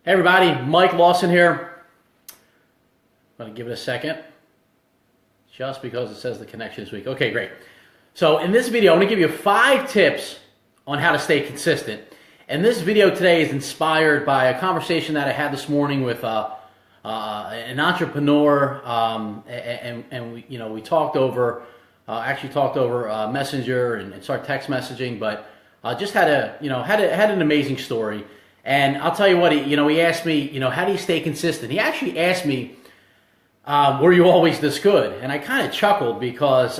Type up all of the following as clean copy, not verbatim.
Hey everybody, Mike Lawson here. I'm going to give it a second, just because it says the connection is weak. Okay, great. So in this video, I'm going to give you 5 tips on how to stay consistent. And this video today is inspired by a conversation that I had this morning with an entrepreneur, and we talked over, Messenger and started text messaging, but just had an amazing story. And I'll tell you what, he asked me, how do you stay consistent? He actually asked me, were you always this good? And I kind of chuckled because,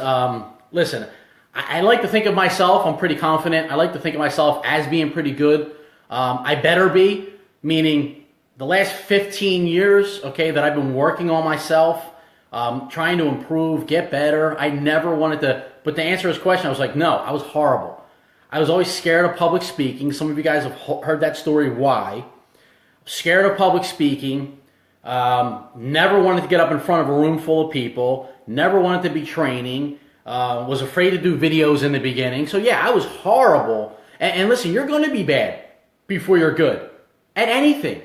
listen, I like to think of myself, I'm pretty confident. I like to think of myself as being pretty good. I better be, meaning the last 15 years, okay, that I've been working on myself, trying to improve, get better. I never wanted to, but to answer his question, I was like, no, I was horrible. I was always scared of public speaking. Some of you guys have heard that story. Why? Scared of public speaking. Never wanted to get up in front of a room full of people. Never wanted to be training. Was afraid to do videos in the beginning. So yeah, I was horrible. And listen, you're going to be bad before you're good at anything.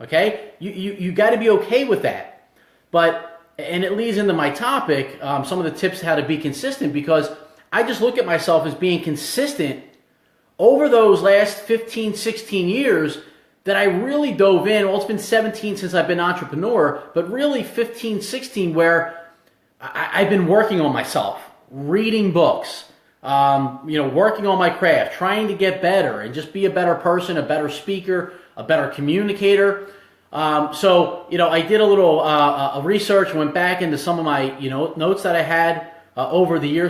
Okay? You got to be okay with that. And it leads into my topic, some of the tips how to be consistent, because I just look at myself as being consistent over those last 15, 16 years that I really dove in. Well, it's been 17 since I've been an entrepreneur, but really 15, 16 where I've been working on myself, reading books, working on my craft, trying to get better and just be a better person, a better speaker, a better communicator. So I did a little research, went back into some of my notes that I had over the year or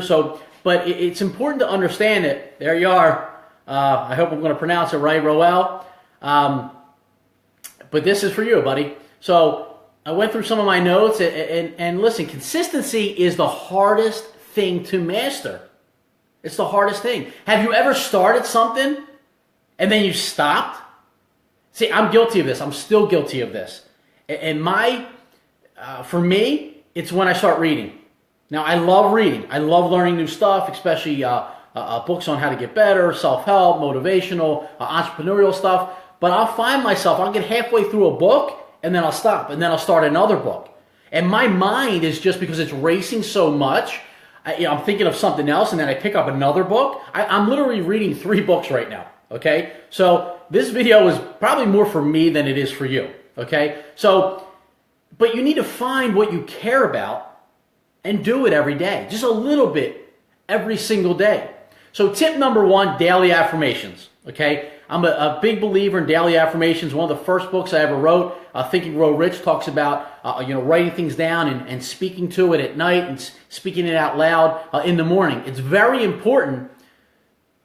so. But it's important to understand it. There you are. I hope I'm going to pronounce it right, Roel. But this is for you, buddy. So I went through some of my notes, and listen, consistency is the hardest thing to master. It's the hardest thing. Have you ever started something and then you stopped? See, I'm guilty of this. I'm still guilty of this. And for me, it's when I start reading. Now, I love reading. I love learning new stuff, especially books on how to get better, self-help, motivational, entrepreneurial stuff. But I'll find myself, I'll get halfway through a book, and then I'll stop, and then I'll start another book. And my mind is just, because it's racing so much, I'm thinking of something else, and then I pick up another book. I'm literally reading 3 books right now, okay? So this video is probably more for me than it is for you, okay? So, but you need to find what you care about and do it every day, just a little bit every single day. So tip number 1, daily affirmations, okay? I'm a big believer in daily affirmations. One of the first books I ever wrote, Think and Grow Rich, talks about writing things down and speaking to it at night and speaking it out loud in the morning. It's very important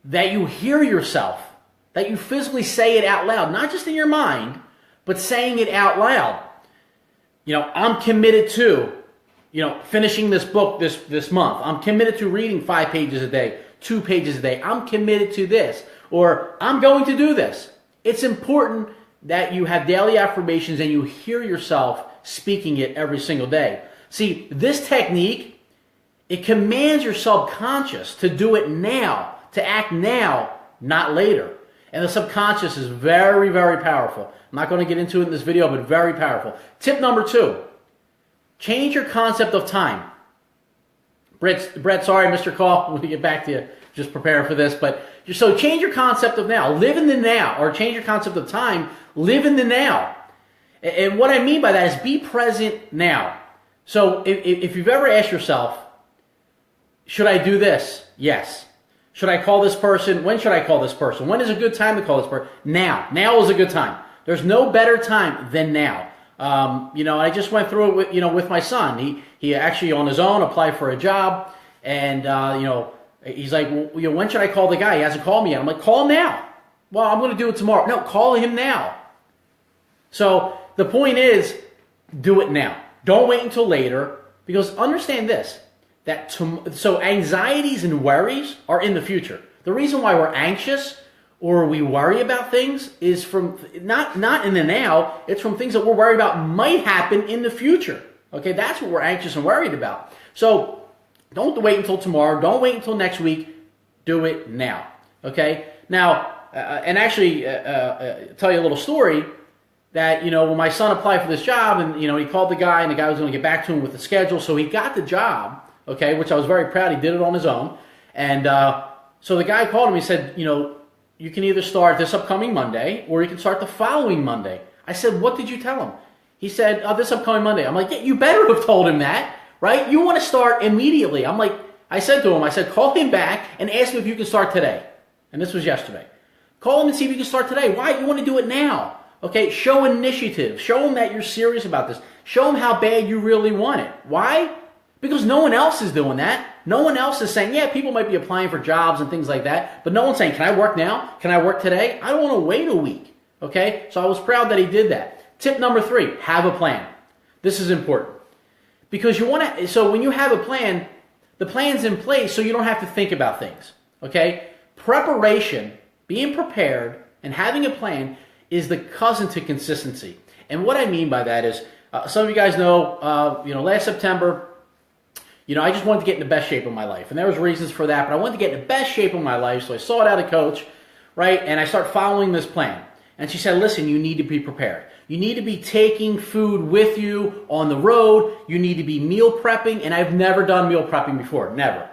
that you hear yourself, that you physically say it out loud, not just in your mind, but saying it out loud. I'm committed to finishing this book this month. I'm committed to reading 5 pages a day, 2 pages a day. I'm committed to this, or I'm going to do this. It's important that you have daily affirmations and you hear yourself speaking it every single day. See, this technique, it commands your subconscious to do it now, to act now, not later. And the subconscious is very, very powerful. I'm not going to get into it in this video, but very powerful. Tip number 2. Change your concept of time. Brett, sorry, Mr. Call. We'll get back to you. Just preparing for this. But so change your concept of now. Live in the now. Or change your concept of time. Live in the now. And what I mean by that is be present now. So if you've ever asked yourself, should I do this? Yes. Should I call this person? When should I call this person? When is a good time to call this person? Now. Now is a good time. There's no better time than now. I just went through it with my son. He actually on his own applied for a job, and he's like, well, when should I call the guy? He hasn't called me yet. I'm like, call him now. Well, I'm going to do it tomorrow. No, call him now. So the point is, do it now. Don't wait until later, because understand this, so anxieties and worries are in the future. The reason why we're anxious or we worry about things is from not in the now, it's from things that we're worried about might happen in the future. Okay, that's what we're anxious and worried about. So don't wait until tomorrow. Don't wait until next week. Do it now. Okay? Now, and actually, tell you a little story that, when my son applied for this job and, he called the guy and the guy was going to get back to him with the schedule. So he got the job, okay, which I was very proud. He did it on his own. And so the guy called him. He said, you can either start this upcoming Monday or you can start the following Monday. I said, what did you tell him? He said, this upcoming Monday. I'm like, yeah, you better have told him that, right? You want to start immediately. I said to him, call him back and ask him if you can start today. And this was yesterday. Call him and see if you can start today. Why? You want to do it now. Okay, show initiative. Show him that you're serious about this. Show him how bad you really want it. Why? Because no one else is doing that. No one else is saying, yeah, people might be applying for jobs and things like that, but no one's saying, can I work now? Can I work today? I don't want to wait a week. Okay, so I was proud that he did that. Tip number 3, have a plan. This is important. Because so when you have a plan, the plan's in place so you don't have to think about things. Okay? Preparation, being prepared, and having a plan is the cousin to consistency. And what I mean by that is, some of you guys know, last September, I just wanted to get in the best shape of my life. And there was reasons for that, but I wanted to get in the best shape of my life, so I sought out a coach, right? And I started following this plan. And she said, listen, you need to be prepared. You need to be taking food with you on the road. You need to be meal prepping. And I've never done meal prepping before, never.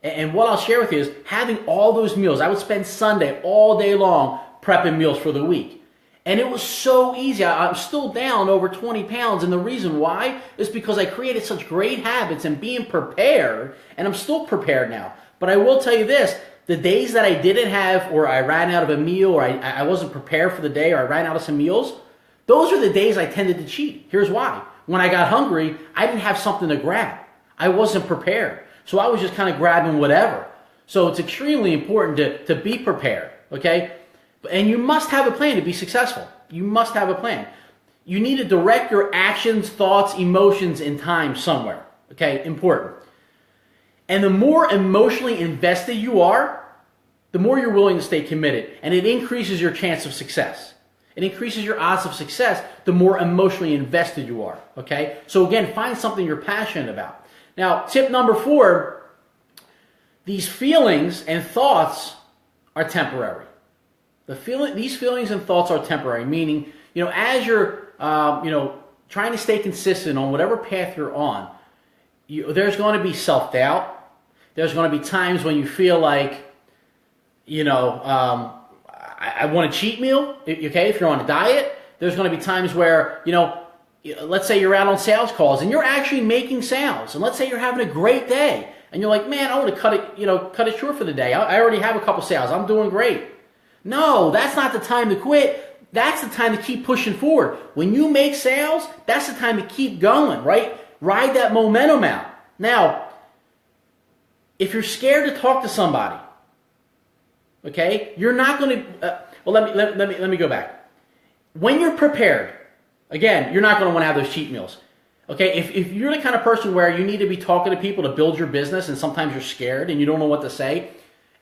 And what I'll share with you is having all those meals. I would spend Sunday all day long prepping meals for the week. And it was so easy. I'm still down over 20 pounds. And the reason why is because I created such great habits and being prepared. And I'm still prepared now. But I will tell you this. The days that I didn't have, or I ran out of a meal, or I wasn't prepared for the day, or I ran out of some meals, those are the days I tended to cheat. Here's why. When I got hungry, I didn't have something to grab. I wasn't prepared. So I was just kind of grabbing whatever. So it's extremely important to be prepared, okay? And you must have a plan to be successful. You must have a plan. You need to direct your actions, thoughts, emotions, and time somewhere, okay? Important. And the more emotionally invested you are, the more you're willing to stay committed. And it increases your chance of success. It increases your odds of success the more emotionally invested you are. Okay? So again, find something you're passionate about. Now, tip number 4, these feelings and thoughts are temporary. These feelings and thoughts are temporary, meaning, as you're, trying to stay consistent on whatever path you're on, there's going to be self-doubt. There's going to be times when you feel like, I want a cheat meal, okay, if you're on a diet. There's going to be times where, let's say you're out on sales calls and you're actually making sales. And let's say you're having a great day and you're like, man, I want to cut it short for the day. I already have a couple sales. I'm doing great. No, that's not the time to quit. That's the time to keep pushing forward. When you make sales, that's the time to keep going, right? Ride that momentum out. Now, if you're scared to talk to somebody, okay, you're not going to. Let me go back. When you're prepared, again, you're not going to want to have those cheat meals. Okay, if you're the kind of person where you need to be talking to people to build your business, and sometimes you're scared and you don't know what to say,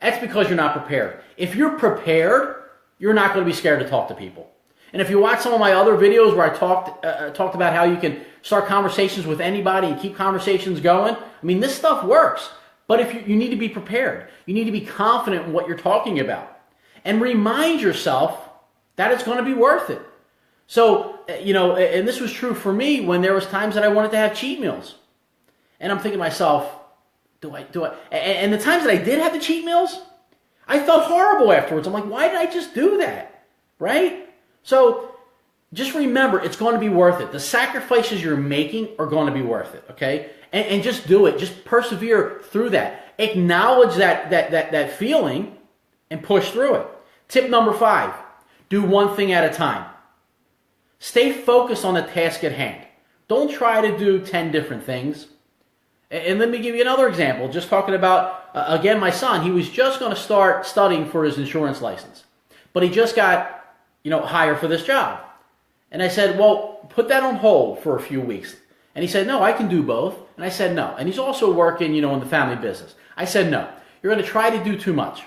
that's because you're not prepared. If you're prepared, you're not going to be scared to talk to people. And if you watch some of my other videos where I talked about how you can start conversations with anybody and keep conversations going, this stuff works. But if you need to be prepared. You need to be confident in what you're talking about. And remind yourself that it's going to be worth it. So, and this was true for me when there was times that I wanted to have cheat meals. And I'm thinking to myself, do I? And the times that I did have the cheat meals, I felt horrible afterwards. I'm like, why did I just do that? Right? So just remember, it's going to be worth it. The sacrifices you're making are going to be worth it, okay? And just do it. Just persevere through that. Acknowledge that feeling and push through it. Tip number 5, do one thing at a time. Stay focused on the task at hand. Don't try to do 10 different things. And let me give you another example. Just talking about, again, my son. He was just going to start studying for his insurance license. But he just got, hired for this job. And I said, well, put that on hold for a few weeks. And he said, no, I can do both. And I said, no. And he's also working, in the family business. I said, no. You're going to try to do too much.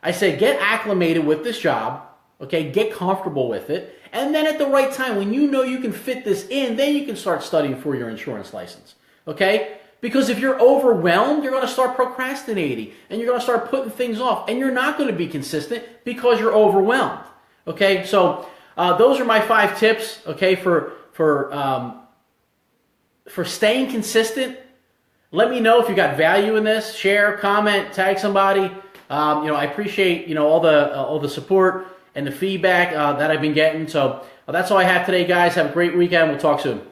I said, get acclimated with this job. Okay, get comfortable with it. And then at the right time, when you know you can fit this in, then you can start studying for your insurance license. Okay? Because if you're overwhelmed, you're going to start procrastinating and you're going to start putting things off and you're not going to be consistent because you're overwhelmed. Okay, so those are my 5 tips. Okay, for staying consistent. Let me know if you got value in this. Share, comment, tag somebody. I appreciate all the support and the feedback that I've been getting. So that's all I have today, guys. Have a great weekend. We'll talk soon.